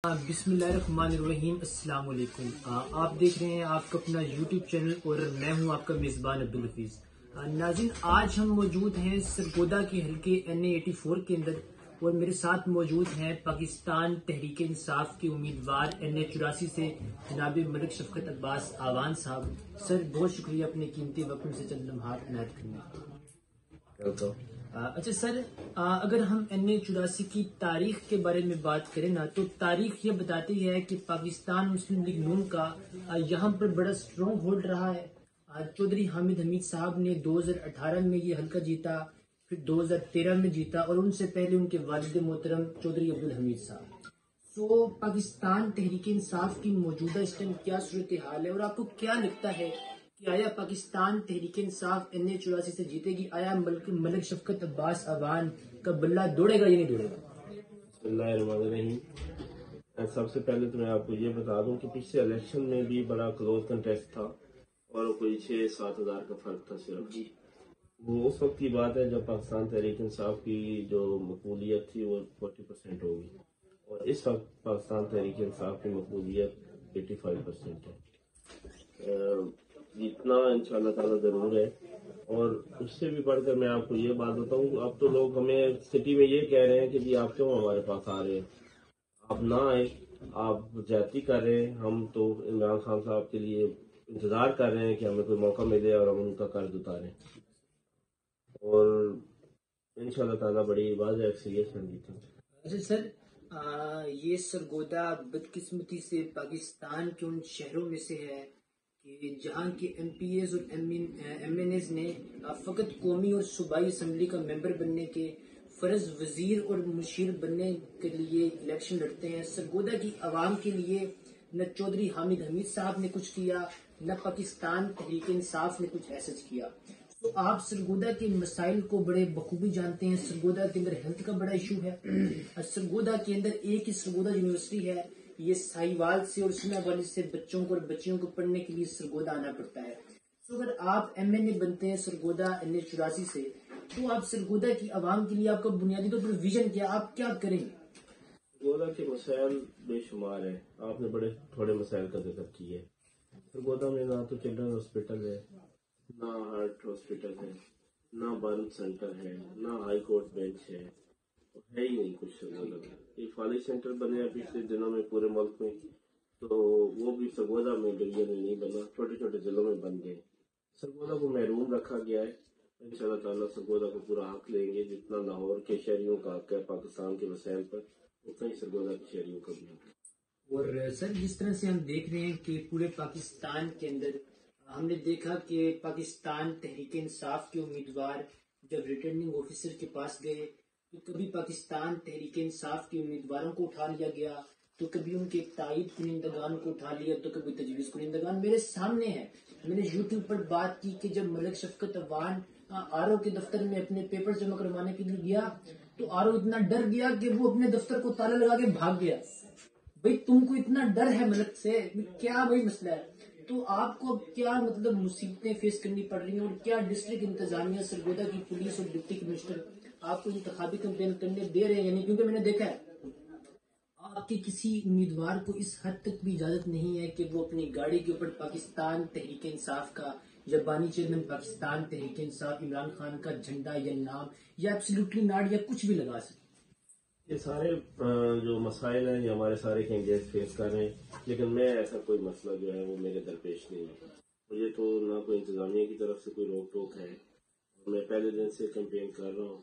بسم اللہ الرحمن الرحیم۔ السلام علیکم۔ آپ دیکھ رہے ہیں آپ کا اپنا یوٹیوب چینل اور میں ہوں آپ کا میزبان عبدالحفیظ۔ ناظرین، آج ہم موجود ہیں سرگودا کے حلقے NA84 کے اندر اور میرے ساتھ موجود ہیں پاکستان تحریک انصاف کے امیدوار NA84 سے جناب ملک شفقت عباس آوان صاحب۔ سر بہت شکریہ اپنے قیمتی وقت سے چند لمحات عنایت کرنے کا۔ اچھا سر، اگر ہم NA84 کی تاریخ کے بارے میں بات کریں نا تو تاریخ یہ بتاتی ہے کہ پاکستان مسلم لیگ نون کا یہاں پر بڑا سٹرونگ ہولڈ رہا ہے۔ چودھری حامد حمید صاحب نے 2018 میں یہ حلقہ جیتا، پھر 2013 میں جیتا اور ان سے پہلے ان کے والد محترم چودھری عبدالحمید صاحب۔ تو پاکستان تحریک انصاف کی موجودہ اس ٹائم کیا صورتحال ہے اور آپ کو کیا لگتا ہے کہ آیا پاکستان تحریک انصاف NA84 سے جیتے گی؟ آیا ملک شفقت عباس آوان کا بلہ دوڑے گا یا نہیں دوڑے گا؟ بسم اللہ الرحمن الرحیم۔ سب سے پہلے تو میں آپ کو یہ بتا دوں کہ پچھلے الیکشن میں بھی بڑا کلوز کنٹیسٹ تھا اور کوئی 6-7 ہزار کا فرق تھا صرف۔ جی، وہ اس وقت کی بات ہے جب پاکستان تحریک انصاف کی جو مقبولیت تھی وہ 40% ہوگی اور اس وقت پاکستان تحریک انصاف کی مقبولیت 85% ہے۔ جتنا انشاءاللہ تعالیٰ ضرور ہے اور اس سے بھی بڑھ کر میں آپ کو یہ بات بتاؤں، اب تو لوگ ہمیں سٹی میں یہ کہہ رہے ہیں کہ جی آپ کیوں ہمارے پاس آ رہے ہیں، آپ نہ آئے، آپ زیادتی کر رہے ہیں، ہم تو عمران خان صاحب کے لیے انتظار کر رہے ہیں کہ ہمیں کوئی موقع ملے اور ہم ان کا قرض اتاریں اور انشاءاللہ تعالیٰ بڑی واضح اکثریت سے جیتے ہیں۔ اچھا سر، یہ سرگودا بدقسمتی سے پاکستان کے ان شہروں میں سے ہے کہ جہاں کے MPAs اور MNAs نے فقط قومی اور صوبائی اسمبلی کا ممبر بننے کے فرض وزیر اور مشیر بننے کے لیے الیکشن لڑتے ہیں۔ سرگودا کی عوام کے لیے نہ چودھری حامد حمید صاحب نے کچھ کیا، نہ پاکستان تحریک انصاف نے کچھ ایسا کیا۔ تو آپ سرگودا کے مسائل کو بڑے بخوبی جانتے ہیں۔ سرگودا کے اندر ہیلتھ کا بڑا ایشو ہے۔ سرگودا کے اندر ایک ہی سرگودا یونیورسٹی ہے، یہ ساہیوال سے اور سنا والی سے بچوں کو اور بچیوں کو پڑھنے کے لیے سرگودا آنا پڑتا ہے۔ تو اگر آپ MNA بنتے ہیں سرگودا NA84 سے تو آپ سرگودا کی عوام کے لیے آپ کا بنیادی طور پر ویژن کیا، آپ کیا کریں گے؟ سرگودا کے مسائل بے شمار ہیں، آپ نے بڑے تھوڑے مسائل کا ذکر کیا ہے۔ سرگودا میں نہ تو چلڈرن ہاسپٹل ہے، نہ ہارٹ ہاسپٹل ہے، نہ برن سینٹر ہے، نہ ہائی کورٹ بینچ ہے ہی نہیں کچھ سرگودا میں۔ ایک فالج سینٹر بنے ہیں پچھلے دنوں میں پورے ملک میں، تو وہ بھی سرگودا میں ڈویژن میں نہیں بنا، چھوٹے چھوٹے ضلعوں میں بن گئے۔ سرگودا کو محروم رکھا گیا ہے۔ انشاءاللہ تعالیٰ سرگودا کو پورا حق لیں گے، جتنا لاہور کے شہریوں کا حق ہے پاکستان کے مسائل پر، اتنا ہی سرگودا کے شہریوں کا بھی حق ہے۔ اور سر، جس طرح سے ہم دیکھ رہے ہیں کہ پورے پاکستان کے اندر ہم نے دیکھا کہ پاکستان تحریک انصاف کے امیدوار جب ریٹرننگ آفیسر کے پاس گئے تو کبھی پاکستان تحریک انصاف کے امیدواروں کو اٹھا لیا گیا، تو کبھی ان کے تائید کنندگان کو اٹھا لیا، تو کبھی تجویز کنندگان۔ میرے سامنے ہے، میں نے یوٹیوب پر بات کی کہ جب ملک شفقت عوان RO کے دفتر میں اپنے پیپر جمع کروانے کے لیے گیا تو RO اتنا ڈر گیا کہ وہ اپنے دفتر کو تالا لگا کے بھاگ گیا۔ بھئی تم کو اتنا ڈر ہے ملک سے، کیا بھئی مسئلہ ہے؟ تو آپ کو کیا مطلب مصیبتیں فیس کرنی پڑ رہی ہیں اور کیا ڈسٹرکٹ انتظامیہ سرگودا کی پولیس اور ڈپٹی کمشنر آپ کو انتخابی کمپین کرنے دے رہے ہیں یا نہیں؟ کیونکہ میں نے دیکھا ہے آپ کے کسی امیدوار کو اس حد تک بھی اجازت نہیں ہے کہ وہ اپنی گاڑی کے اوپر پاکستان تحریک انصاف کا یا بانی چیئرمین پاکستان تحریک انصاف عمران خان کا جھنڈا یا نام یا ایبسلیوٹلی ناٹ یا کچھ بھی لگا سکے۔ یہ سارے جو مسائل ہیں یہ ہمارے سارے کینڈیڈیٹ فیس کر رہے ہیں، لیکن میں ایسا کوئی مسئلہ جو ہے وہ میرے درپیش نہیں ہے۔ مجھے تو نہ کوئی انتظامیہ کی طرف سے کوئی روک ٹوک ہے، میں پہلے دن سے کیمپین کر رہا ہوں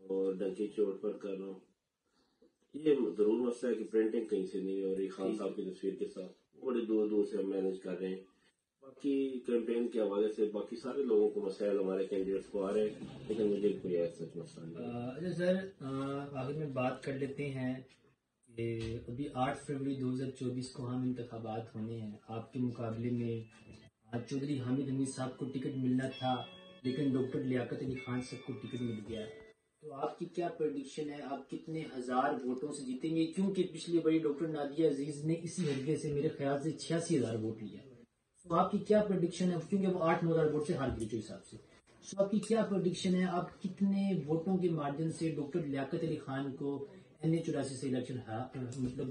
اور ڈنکی چوٹ پر کر رہا ہوں۔ یہ ضرور مسئلہ ہے کہ پرنٹنگ کہیں سے نہیں ہو رہی خان صاحب کی تصویر کے ساتھ، بڑے دور دور سے ہم مینج کر رہے ہیں۔ باقی کیمپین کے حوالے سے باقی سارے لوگوں کو مسائل ہمارے کینڈیڈیٹس کو آ رہے ہیں، لیکن مجھے کوئی ایسا مسئلہ نہیں ہے۔ اچھا سر، آخر میں بات کر لیتے ہیں کہ ابھی 8 فروری 2024 کو ہم انتخابات ہونے ہیں۔ آپ کے مقابلے میں چودھری حامد حمید صاحب کو ٹکٹ ملنا تھا لیکن ڈاکٹر لیاقت علی خان صاحب کو ٹکٹ مل گیا۔ تو آپ کی کیا پریڈکشن ہے، آپ کتنے ہزار ووٹوں سے جیتیں گے؟ کیونکہ پچھلی بڑی ڈاکٹر نادیہ عزیز نے اسی حلقے سے میرے خیال سے 86,000 ووٹ لیا۔ تو آپ کی کیا پریڈکشن ہے، کیونکہ وہ 8-9 ہزار ووٹ سے ہار گئی جو حساب سے؟ سو آپ کی کیا پریڈکشن ہے، آپ کتنے ووٹوں کے مارجن سے ڈاکٹر لیاقت علی خان کو NA84 سے الیکشن مطلب